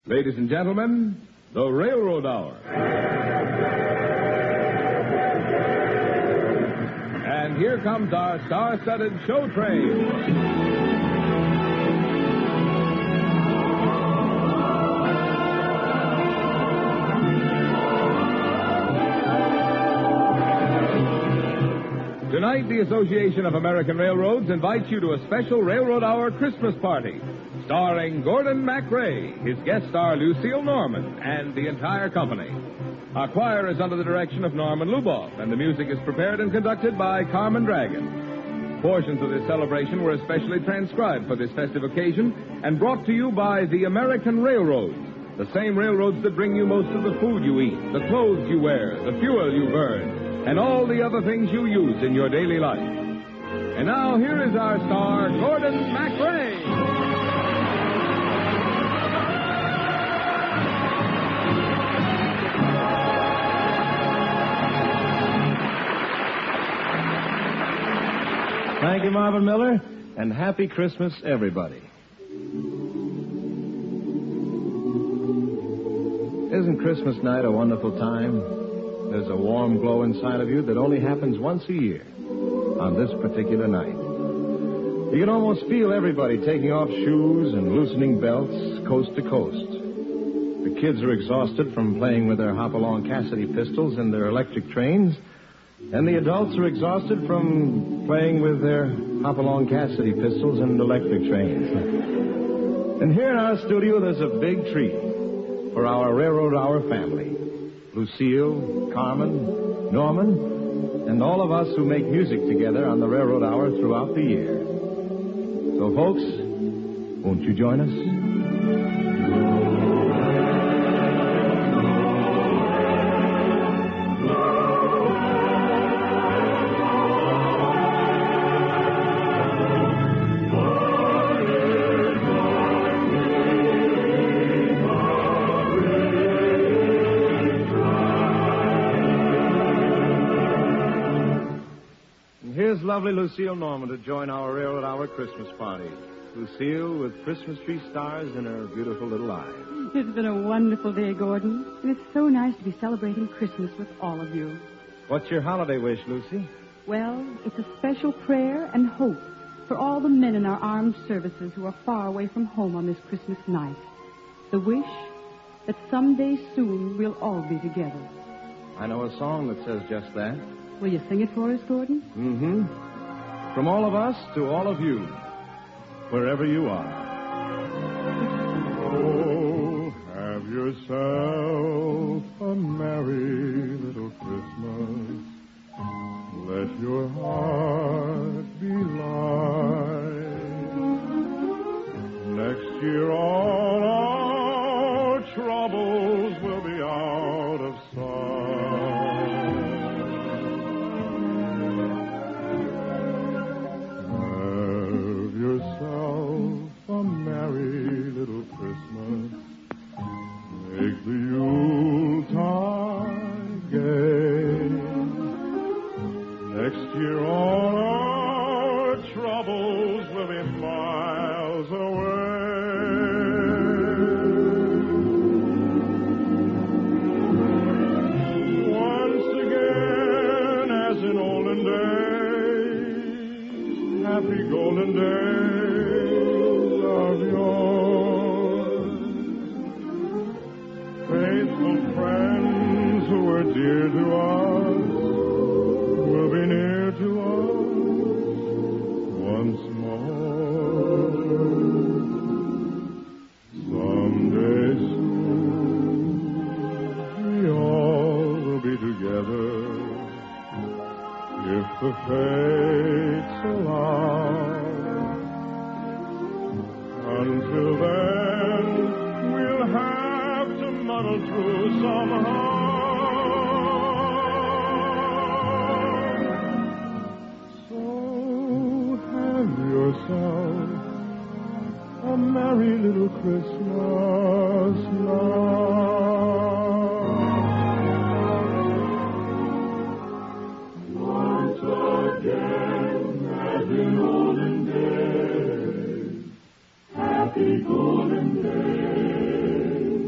Ladies and gentlemen, the Railroad Hour. And here comes our star-studded show train. Tonight, the Association of American Railroads invites you to a special Railroad Hour Christmas party, starring Gordon MacRae, his guest star Lucille Norman, and the entire company. Our choir is under the direction of Norman Luboff, and the music is prepared and conducted by Carmen Dragon. Portions of this celebration were especially transcribed for this festive occasion and brought to you by the American Railroads, the same railroads that bring you most of the food you eat, the clothes you wear, the fuel you burn, and all the other things you use in your daily life. And now, here is our star, Gordon MacRae. Thank you, Marvin Miller, and happy Christmas, everybody. Isn't Christmas night a wonderful time? There's a warm glow inside of you that only happens once a year, on this particular night. You can almost feel everybody taking off shoes and loosening belts coast to coast. The kids are exhausted from playing with their hop-along Cassidy pistols and their electric trains, and the adults are exhausted from playing with their hop-along Cassidy pistols and electric trains. And here in our studio, there's a big treat for our Railroad Hour family. Lucille, Carmen, Norman, and all of us who make music together on the Railroad Hour throughout the year. So, folks, won't you join us? Here's lovely Lucille Norman to join our Railroad Hour Christmas party. Lucille with Christmas tree stars in her beautiful little eyes. It's been a wonderful day, Gordon. And it's so nice to be celebrating Christmas with all of you. What's your holiday wish, Lucy? Well, it's a special prayer and hope for all the men in our armed services who are far away from home on this Christmas night. The wish that someday soon we'll all be together. I know a song that says just that. Will you sing it for us, Gordon? Mm-hmm. From all of us to all of you, wherever you are. Oh, have yourself a merry little Christmas. Let your heart be light. Next year all our troubles will be out of sight. A merry little Christmas. Make the Yuletide gay. Next year all our troubles will be miles away. Once again, as in olden days, happy golden days of yours. Faithful friends who were dear to us will be near to us once more. Someday soon we all will be together if the fates allow. Until then, we'll have to muddle through somehow. So have yourself a merry little Christmas now. Once again, as in olden days, happy golden days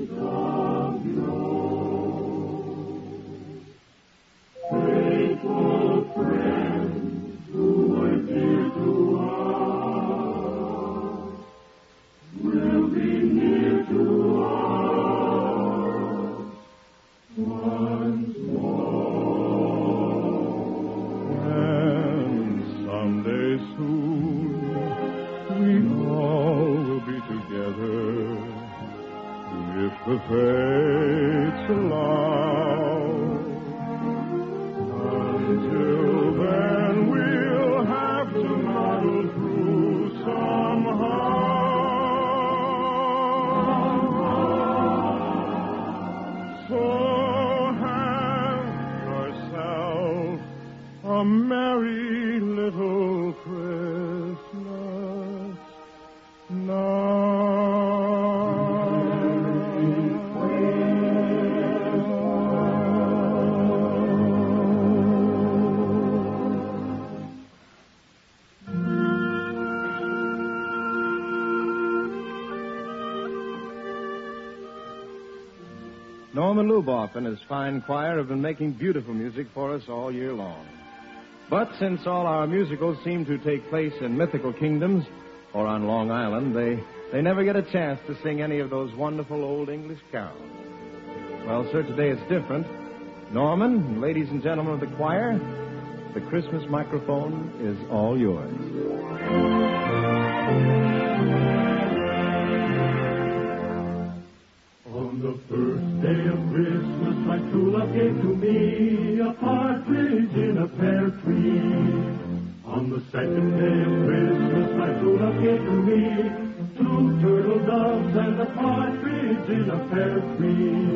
if the fates allow. Until then, we'll have to muddle through somehow. So have yourself a merry little Christmas now. Norman Luboff and his fine choir have been making beautiful music for us all year long. But since all our musicals seem to take place in mythical kingdoms or on Long Island, they never get a chance to sing any of those wonderful old English carols. Well, sir, today it's different. Norman, ladies and gentlemen of the choir, the Christmas microphone is all yours. On the first day of Christmas, my true love gave to me a partridge in a pear tree. On the second day of Christmas, my true love gave to me 2 turtle doves and a partridge in a pear tree.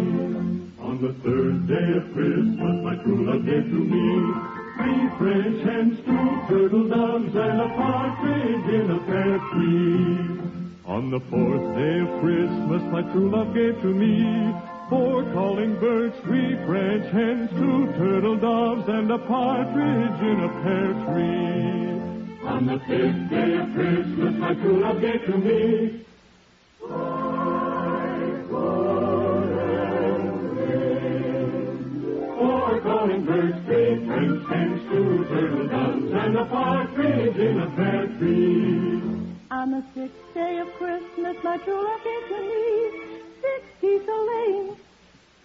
On the third day of Christmas, my true love gave to me 3 French hens, 2 turtle doves and a partridge in a pear tree. On the fourth day of Christmas, my true love gave to me 4 calling birds, 3 French hens, 2 turtle doves, and a partridge in a pear tree. On the fifth day of Christmas, my true love gave to me 5 golden rings, 4 calling birds, 3 French hens, 2 turtle doves, and a partridge in a pear tree. On the 6th day of Christmas, my true love gave to me 6 geese a-laying,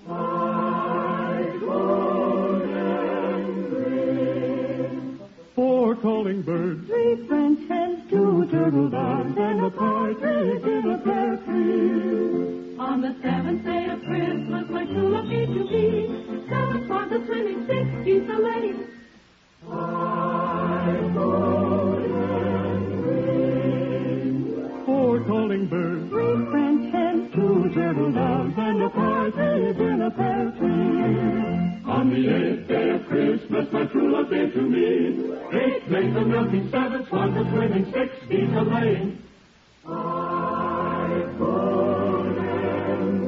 5 golden rings, 4 calling birds, 3 French hens, 2 turtle doves, and a partridge in a pear tree. On the 7th day of Christmas, my true love gave to me 7 swans a-swimming, 6 geese a-laying, 5 golden rings, 4 calling birds, 3 French hens, 2 turtle doves, and a partridge in a pear tree. On the 8th day of Christmas, my true love gave to me 8 maids a-milking, 7 swans a-swimming, 6 geese a-laying, 5 golden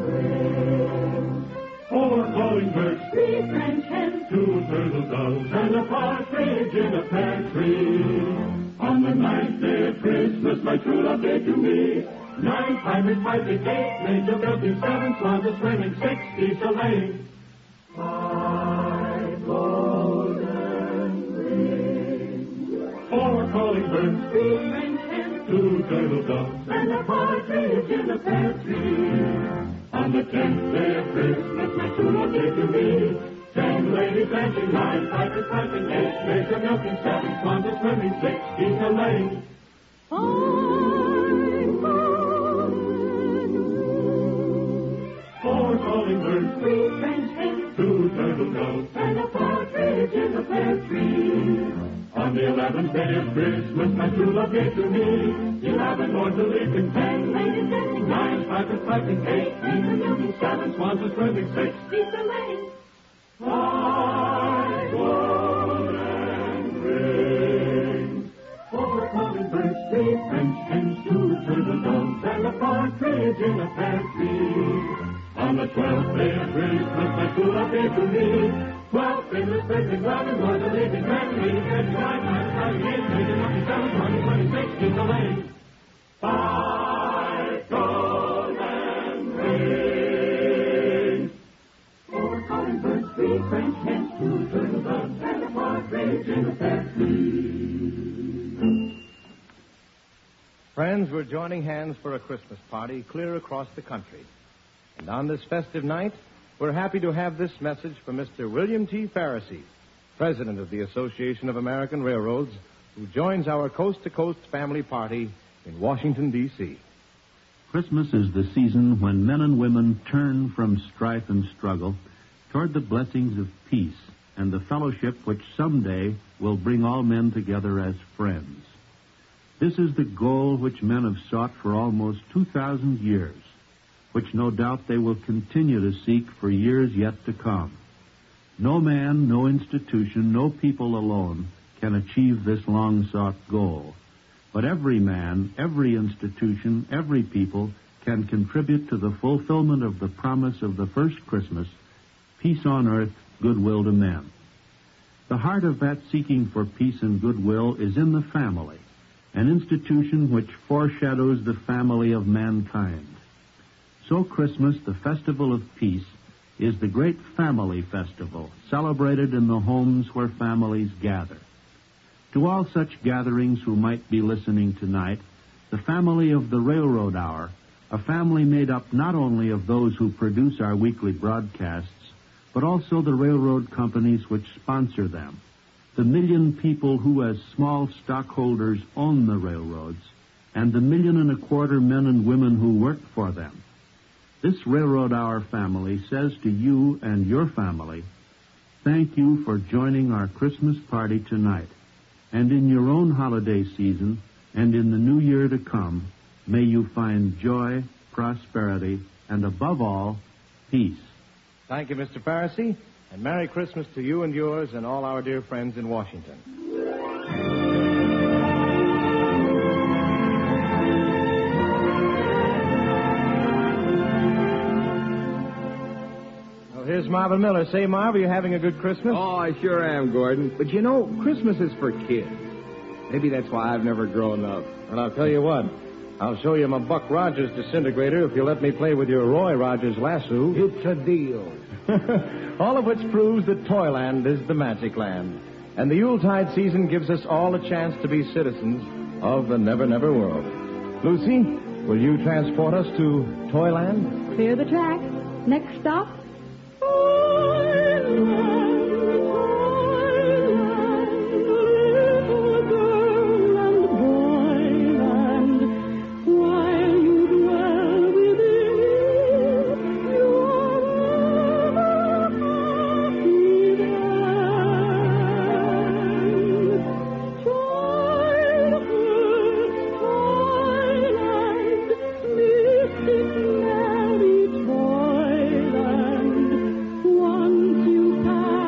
rings, 4 calling birds, 3 French hens, 2 turtle doves, and a partridge in a pear tree. On the 9th day of Christmas, my true love gave to me 9 pipers piping, 8 maids a-milking, 7 swans a-swimming, 6 geese a-laying, 5 golden rings, 4 calling birds, 3 French hens, 2 turtle doves, and a partridge in a pear tree. on the 10th day of Christmas, my true love gave to me 10 ladies dancing, 9 pipers piping, 8 maids a-milking, 7 swans a-swimming, 6 geese a-laying, 5 golden rings, 4 calling birds, 3 French hens, 2 turtle doves, and a partridge in a pear tree. on the 11th day of Christmas, my true love gave to me 11 more to leaping, 10 Ladies dancing, 9 pipers piping, 8 maids a-milking, 7 swans a-swimming, 6 geese a-laying, 5 golden rings, 4 calling birds, 3 French hens, 2 turtle doves, and a partridge in a pear tree. On the 12th day of Christmas, my true love gave to me 12 fingers, 13 11 more to leaping, 10 ladies dancing, 9 pipers piping, 8 maids a-milking, 7 swans a-swimming, 6 geese a-laying, 5 golden rings, 4 calling birds, 3 French hens, 2 turtle doves, and a partridge in a pear tree. Friends, we're joining hands for a Christmas party clear across the country. And on this festive night, we're happy to have this message from Mr. William T. Pharisee, President of the Association of American Railroads, who joins our coast-to-coast family party in Washington, D.C. Christmas is the season when men and women turn from strife and struggle toward the blessings of peace and the fellowship which someday will bring all men together as friends. This is the goal which men have sought for almost 2,000 years, which no doubt they will continue to seek for years yet to come. No man, no institution, no people alone can achieve this long-sought goal. But every man, every institution, every people can contribute to the fulfillment of the promise of the first Christmas, peace on earth, goodwill to men. The heart of that seeking for peace and goodwill is in the family, an institution which foreshadows the family of mankind. So Christmas, the festival of peace, is the great family festival celebrated in the homes where families gather. To all such gatherings who might be listening tonight, the family of the Railroad Hour, a family made up not only of those who produce our weekly broadcasts, but also the railroad companies which sponsor them, the million people who as small stockholders own the railroads, and the 1.25 million men and women who work for them. This Railroad Hour family says to you and your family, thank you for joining our Christmas party tonight. And in your own holiday season, and in the new year to come, may you find joy, prosperity, and above all, peace. Thank you, Mr. Pharisee, and Merry Christmas to you and yours and all our dear friends in Washington. Well, here's Marvin Miller. Say, Marv, are you having a good Christmas? Oh, I sure am, Gordon. But you know, Christmas is for kids. Maybe that's why I've never grown up. And I'll tell you what, I'll show you my Buck Rogers disintegrator if you let me play with your Roy Rogers lasso. It's a deal. All of which proves that Toyland is the magic land. And the Yuletide season gives us all a chance to be citizens of the Never Never world. Lucy, will you transport us to Toyland? Clear the track. Next stop, once you pass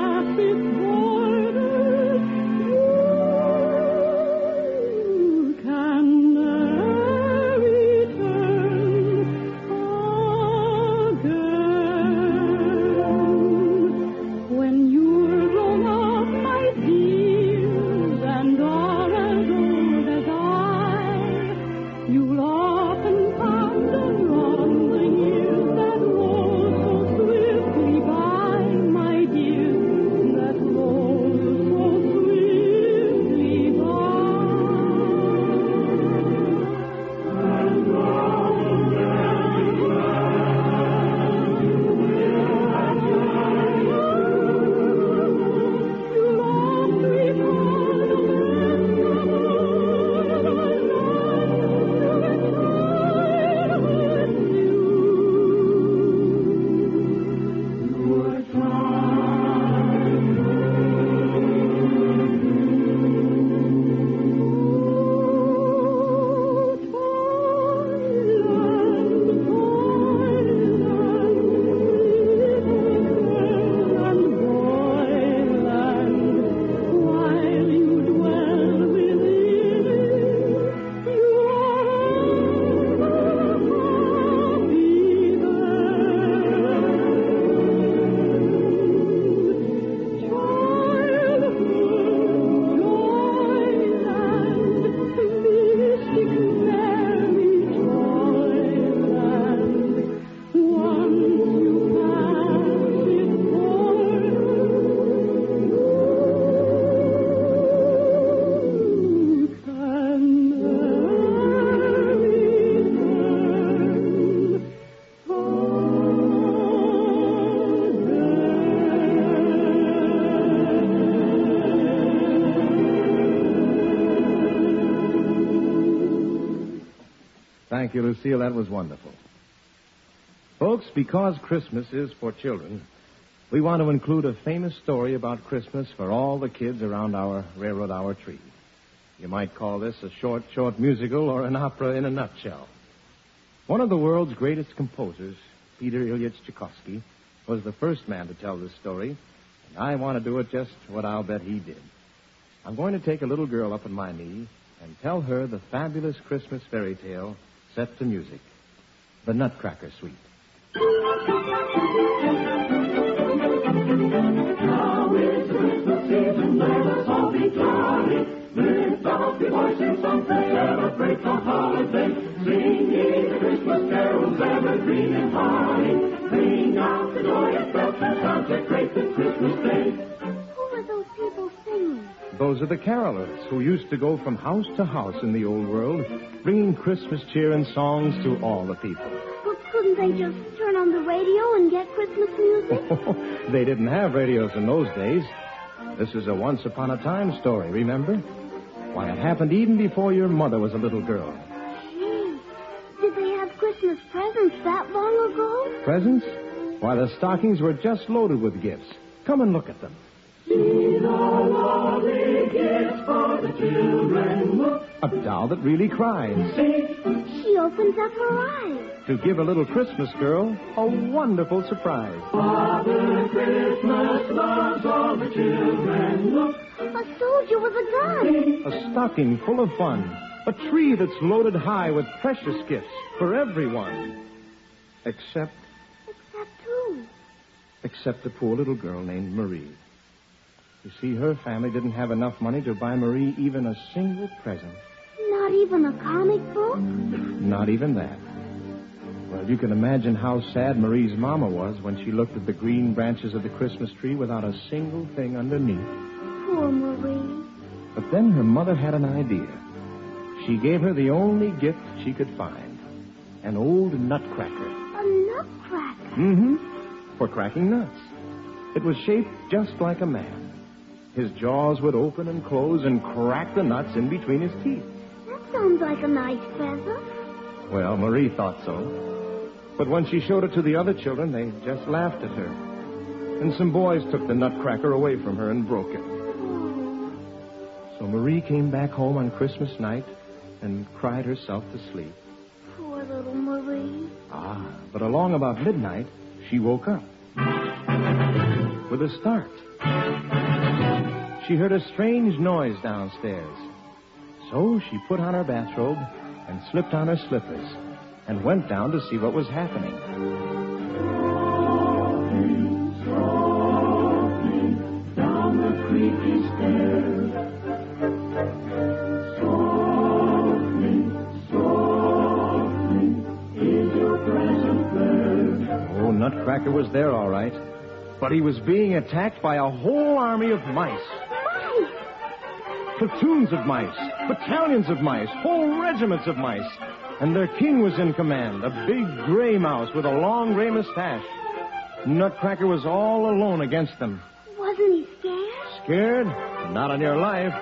Thank you, Lucille. That was wonderful. Folks, because Christmas is for children, we want to include a famous story about Christmas for all the kids around our Railroad Hour tree. You might call this a short musical or an opera in a nutshell. One of the world's greatest composers, Peter Ilyich Tchaikovsky, was the first man to tell this story, and I want to do it just what I'll bet he did. I'm going to take a little girl up on my knee and tell her the fabulous Christmas fairy tale set to music, The Nutcracker Suite. Now is the Christmas season, let us all be jolly. Lift up your voice and song to celebrate the holiday. Sing ye the Christmas carols, evergreen and holly. Ring out the joyous bells and sound that great this Christmas day. Who are those people singing? Those are the carolers who used to go from house to house in the old world, bringing Christmas cheer and songs to all the people. Well, couldn't they just turn on the radio and get Christmas music? They didn't have radios in those days. This is a once-upon-a-time story, remember? Why, it happened even before your mother was a little girl. Gee, did they have Christmas presents that long ago? Presents? Why, the stockings were just loaded with gifts. Come and look at them. See the lovely gifts for the children. Look, A doll that really cries. sing. She opens up her eyes. To give a little Christmas girl a wonderful surprise. Father Christmas loves all the children. Look, A soldier with a gun. A stocking full of fun. A tree that's loaded high with precious gifts for everyone. Except Except who? a poor little girl named Marie. You see, her family didn't have enough money to buy Marie even a single present. Not even a comic book? Not even that. Well, you can imagine how sad Marie's mama was when she looked at the green branches of the Christmas tree without a single thing underneath. Poor Marie. But then her mother had an idea. She gave her the only gift she could find. An old nutcracker. A nutcracker. Mm-hmm. For cracking nuts. It was shaped just like a man. His jaws would open and close and crack the nuts in between his teeth. That sounds like a nice present. Well, Marie thought so. But when she showed it to the other children, they just laughed at her. And some boys took the nutcracker away from her and broke it. Oh. So Marie came back home on Christmas night and cried herself to sleep. Poor little Marie. But along about midnight, she woke up. With a start. She heard a strange noise downstairs. So she put on her bathrobe and slipped on her slippers and went down to see what was happening. Softly, down the creaky stairs. Softly, is your present there? Oh, Nutcracker was there, all right. But he was being attacked by a whole army of mice. Mice! Platoons of mice, battalions of mice, whole regiments of mice. And their king was in command, a big gray mouse with a long gray mustache. Nutcracker was all alone against them. Wasn't he scared? Scared? Not on your life.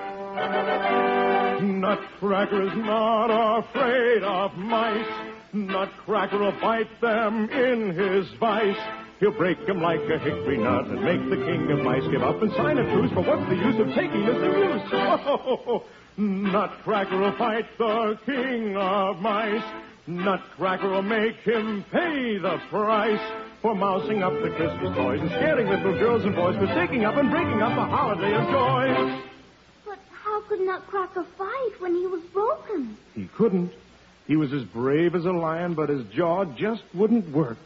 Nutcracker is not afraid of mice. Nutcracker will bite them in his vice. He'll break them like a hickory nut and make the king of mice give up and sign a truce. For what's the use of taking this abuse? Oh, Nutcracker will fight the king of mice. Nutcracker will make him pay the price for mousing up the Christmas toys and scaring little girls and boys, for taking up and breaking up a holiday of joy. But how could Nutcracker fight when he was broken? He couldn't. He was as brave as a lion, but his jaw just wouldn't work.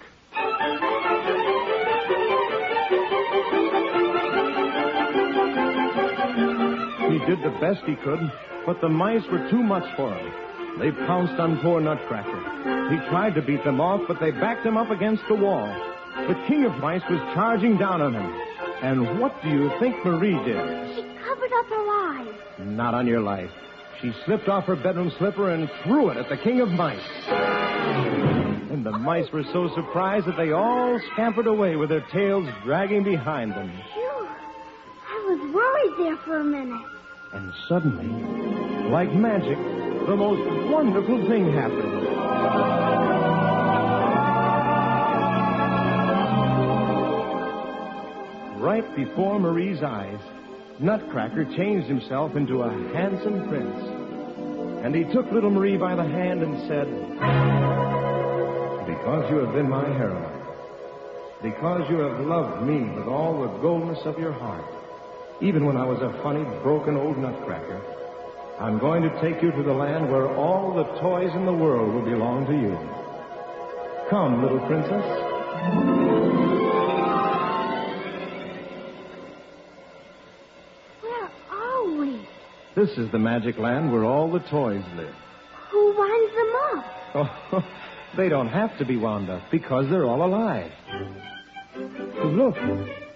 He did the best he could, but the mice were too much for him. They pounced on poor Nutcracker. He tried to beat them off, but they backed him up against the wall. The king of mice was charging down on him. And what do you think Marie did? She covered up her eyes. Not on your life. She slipped off her bedroom slipper and threw it at the king of mice. And the mice were so surprised that they all scampered away with their tails dragging behind them. Phew. I was worried there for a minute. And suddenly, like magic, the most wonderful thing happened. right before Marie's eyes, Nutcracker changed himself into a handsome prince. And he took little Marie by the hand and said, "Because you have been my heroine, because you have loved me with all the goldness of your heart, even when I was a funny, broken old nutcracker, I'm going to take you to the land where all the toys in the world will belong to you. Come, little princess." Where are we? This is the magic land where all the toys live. Who winds them up? Oh, they don't have to be wound up because they're all alive. Look,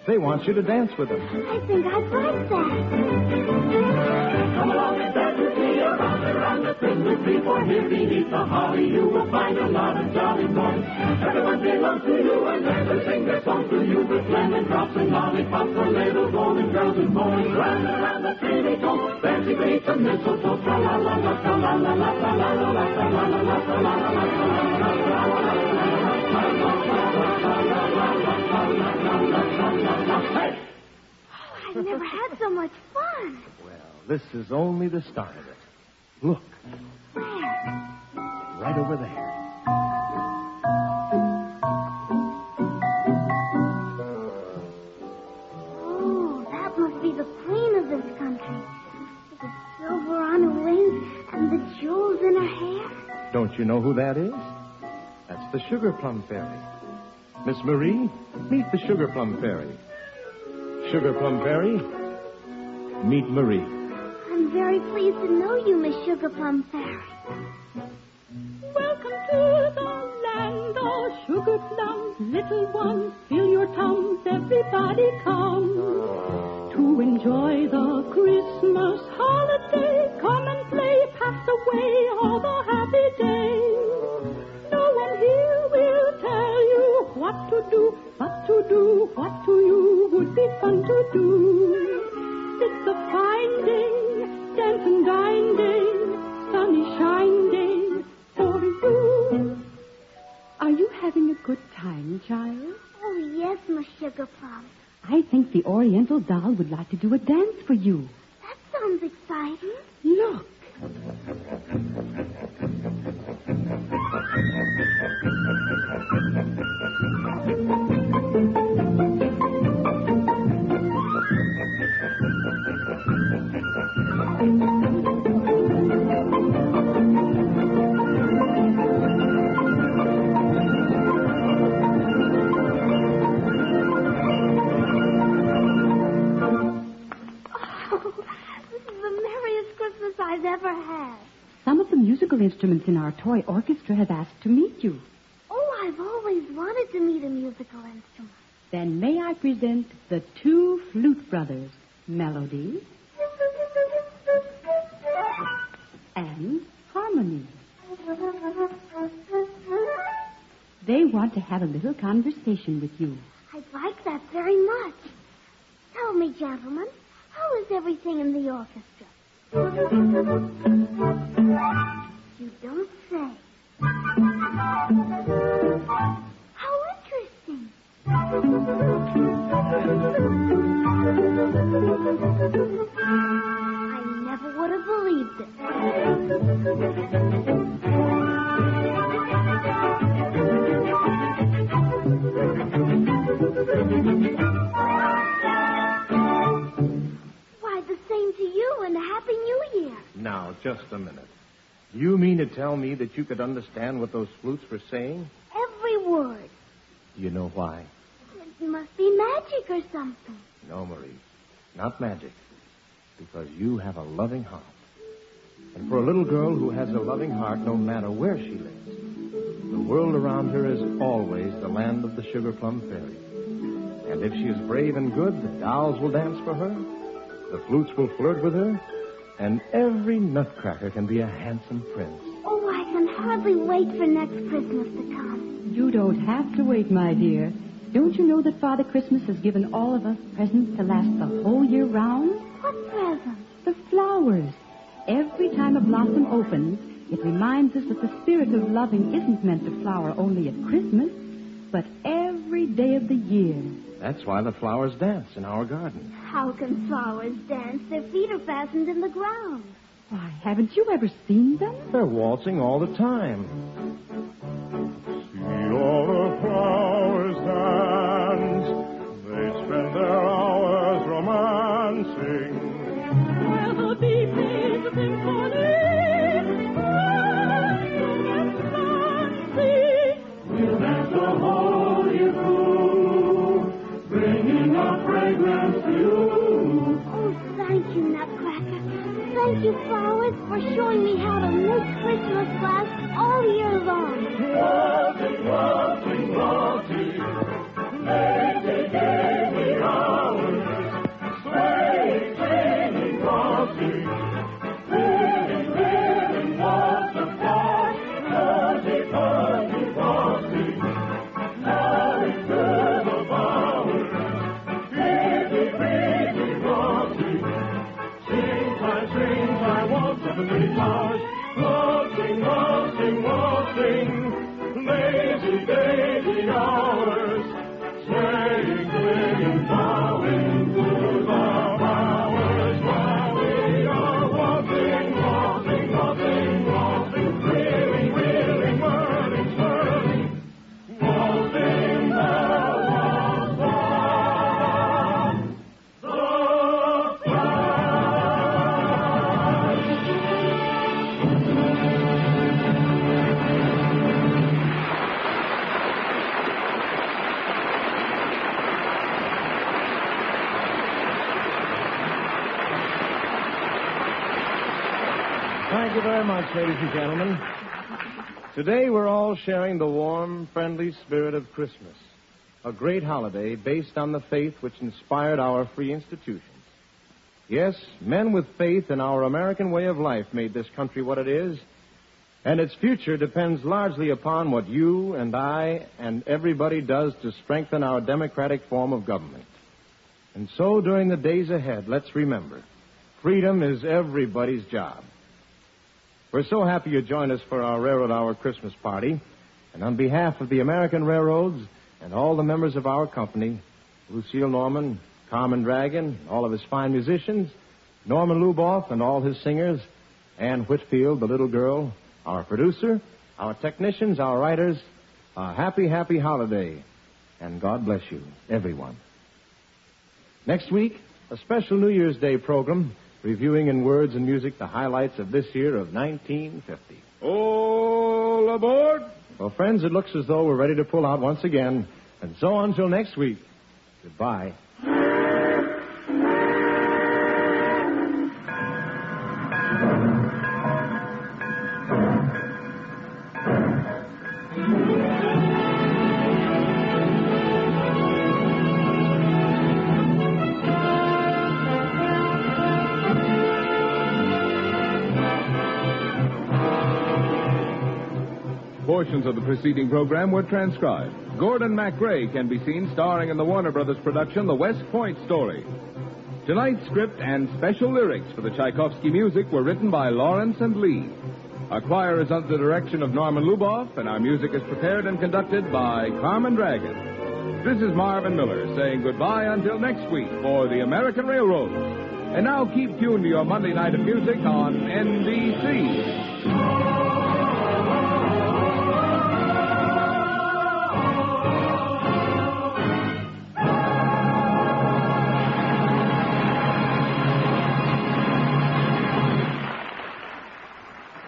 they want you to dance with them. I think I'd like that. Come along and dance with me around the Christmas tree, for here beneath the holly you will find a lot of jolly boys. Everyone belongs to you and they sing their songs to you with lemon drops and lollipops for little golden girls and boys. Round and around the tree we go, dancing beneath the mistletoe. Tra la la la, tra la la la, tra la la la, tra la la la, tra la la la, tra la la la, tra la la la. Hey! Oh, I've never had so much fun. Well, this is only the start of it. Look, Where? right over there. Oh, that must be the queen of this country. With the silver on her wings and the jewels in her hair. Don't you know who that is? That's the Sugar Plum Fairy. Miss Marie, meet the Sugar Plum Fairy. Sugar Plum Fairy, meet Marie. I'm very pleased to know you, Miss Sugar Plum Fairy. Welcome to the land of sugar plums, little ones, fill your tums, everybody come to enjoy the Christmas holiday. Come and play, pass away all the happy days. No one here will tell you what to do, what to you would be fun to do. It's a fine day, dance and dine day, sunny shine day for you. Are you having a good time, child? Oh, yes, Miss Sugar Plum. I think the Oriental doll would like to do a dance for you. That sounds exciting. Look. I've ever had. Some of the musical instruments in our toy orchestra have asked to meet you. Oh, I've always wanted to meet a musical instrument. Then may I present the two flute brothers, Melody and Harmony. They want to have a little conversation with you. I'd like that very much. Tell me, gentlemen, how is everything in the orchestra? You don't say. How interesting. I never would have believed it. Why, the same to you and a Happy New Year. Now, just a minute. You mean to tell me that you could understand what those flutes were saying? Every word. You know why? It must be magic or something. No, Marie. Not magic. Because you have a loving heart. And for a little girl who has a loving heart, no matter where she lives, the world around her is always the land of the Sugar Plum Fairy. And if she is brave and good, the dolls will dance for her, the flutes will flirt with her, and every nutcracker can be a handsome prince. Oh, I can hardly wait for next Christmas to come. You don't have to wait, my dear. Don't you know that Father Christmas has given all of us presents to last the whole year round? What presents? The flowers. Every time a blossom opens, it reminds us that the spirit of loving isn't meant to flower only at Christmas, but every every day of the year. That's why the flowers dance in our garden. How can flowers dance? Their feet are fastened in the ground. Why, haven't you ever seen them? They're waltzing all the time. See all the flowers dance. They spend their hours romancing. Where the deep is a symphony, We'll dance the whole year through, bringing our fragrance to you. Oh, thank you, Nutcracker. Thank you, flowers, for showing me how to make Christmas last all year long. Waltzing, waltzing, waltzing, lazy, daisy hours, swaying, swinging, waltzing, living, living, waltz apart, cozy, fuzzy, waltzing, loving through the bowers, easy, breezy, waltzing, swing time, waltz of the pretty flowers, waltzing, waltzing, waltzing, lazy, daisy hours, swaying, swinging, bowing through the bowers, while we are waltzing, waltzing, waltzing, waltzing, reeling, reeling, whirling, swirling, waltzing the waltz of the flowers. Thank you very much, ladies and gentlemen. Today we're all sharing the warm, friendly spirit of Christmas, a great holiday based on the faith which inspired our free institutions. Yes, men with faith in our American way of life made this country what it is, and its future depends largely upon what you and I and everybody does to strengthen our democratic form of government. And so, during the days ahead, let's remember, freedom is everybody's job. We're so happy you joined us for our Railroad Hour Christmas party. And on behalf of the American Railroads and all the members of our company, Lucille Norman, Carmen Dragon, all of his fine musicians, Norman Luboff and all his singers, Ann Whitfield, the little girl, our producer, our technicians, our writers, a happy, happy holiday. And God bless you, everyone. Next week, a special New Year's Day program reviewing in words and music the highlights of this year of 1950. All aboard! Well, friends, it looks as though we're ready to pull out once again. And so until next week, goodbye. Portions of the preceding program were transcribed. Gordon MacRae can be seen starring in the Warner Brothers production, The West Point Story. Tonight's script and special lyrics for the Tchaikovsky music were written by Lawrence and Lee. Our choir is under the direction of Norman Luboff, and our music is prepared and conducted by Carmen Dragon. This is Marvin Miller saying goodbye until next week for the American Railroad. And now keep tuned to your Monday night of music on NBC.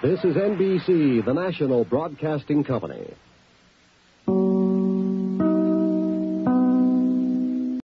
This is NBC, the national broadcasting company.